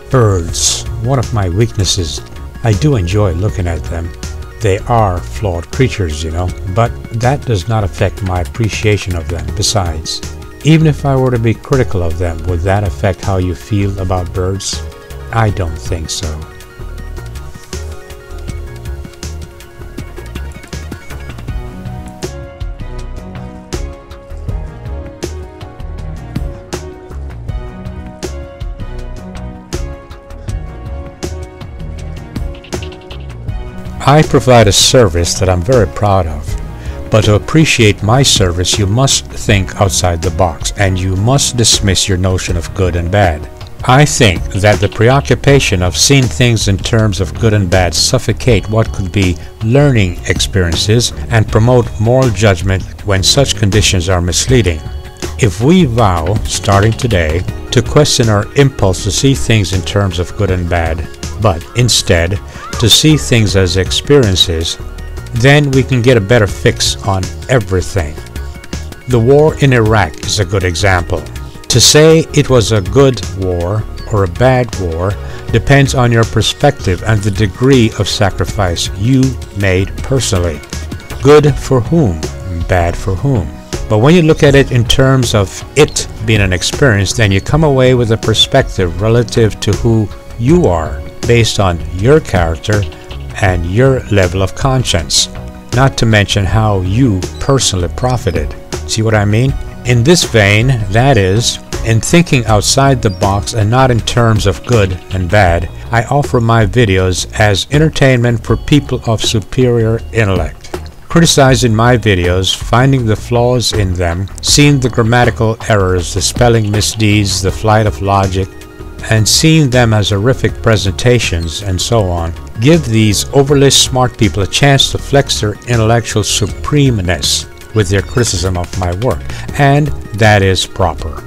Birds, one of my weaknesses. I do enjoy looking at them. They are flawed creatures, you know, but that does not affect my appreciation of them. Besides, even if I were to be critical of them, would that affect how you feel about birds? I don't think so. I provide a service that I'm very proud of, but to appreciate my service you must think outside the box, and you must dismiss your notion of good and bad. I think that the preoccupation of seeing things in terms of good and bad suffocate what could be learning experiences and promote moral judgment when such conditions are misleading. If we vow, starting today, to question our impulse to see things in terms of good and bad, but instead to see things as experiences, then we can get a better fix on everything. The war in Iraq is a good example. To say it was a good war or a bad war depends on your perspective and the degree of sacrifice you made personally. Good for whom? Bad for whom? But when you look at it in terms of it being an experience, then you come away with a perspective relative to who you are, based on your character and your level of conscience, not to mention how you personally profited. See what I mean? In this vein, that is, in thinking outside the box and not in terms of good and bad, I offer my videos as entertainment for people of superior intellect. Criticizing my videos, finding the flaws in them, seeing the grammatical errors, the spelling misdeeds, the flight of logic, and seeing them as horrific presentations and so on, give these overly smart people a chance to flex their intellectual supremeness with their criticism of my work, and that is proper.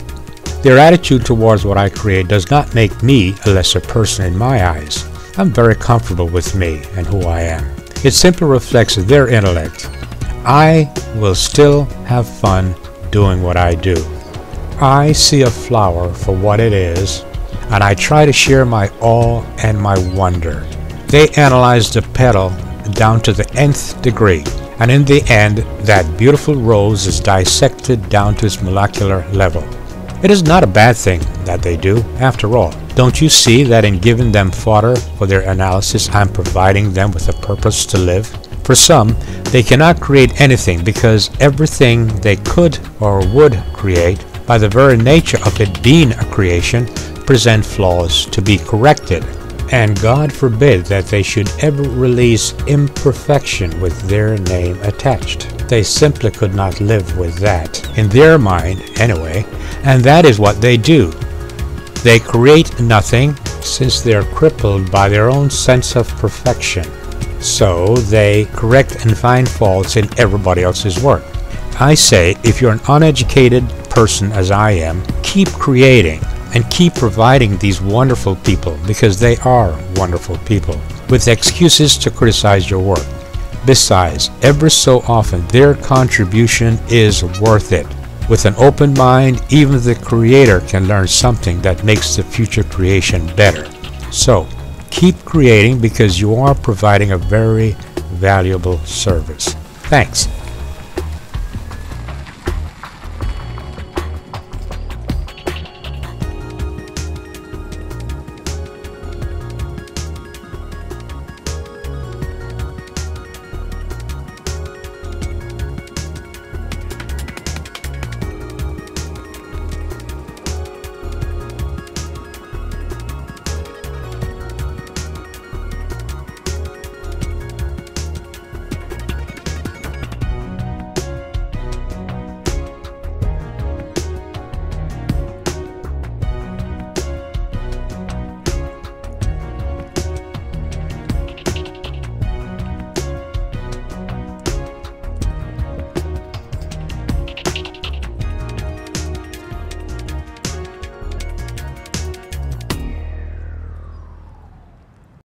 Their attitude towards what I create does not make me a lesser person in my eyes. I'm very comfortable with me and who I am. It simply reflects their intellect. I will still have fun doing what I do. I see a flower for what it is, and I try to share my awe and my wonder. They analyze the petal down to the nth degree, and in the end, that beautiful rose is dissected down to its molecular level. It is not a bad thing that they do, after all. Don't you see that in giving them fodder for their analysis, I'm providing them with a purpose to live? For some, they cannot create anything because everything they could or would create, by the very nature of it being a creation, present flaws to be corrected, and God forbid that they should ever release imperfection with their name attached. They simply could not live with that, in their mind anyway, and that is what they do. They create nothing since they are crippled by their own sense of perfection, so they correct and find faults in everybody else's work. I say, if you're an uneducated person as I am, keep creating and keep providing these wonderful people, because they are wonderful people, with excuses to criticize your work. Besides, ever so often their contribution is worth it. With an open mind, even the creator can learn something that makes the future creation better. So, keep creating because you are providing a very valuable service. Thanks.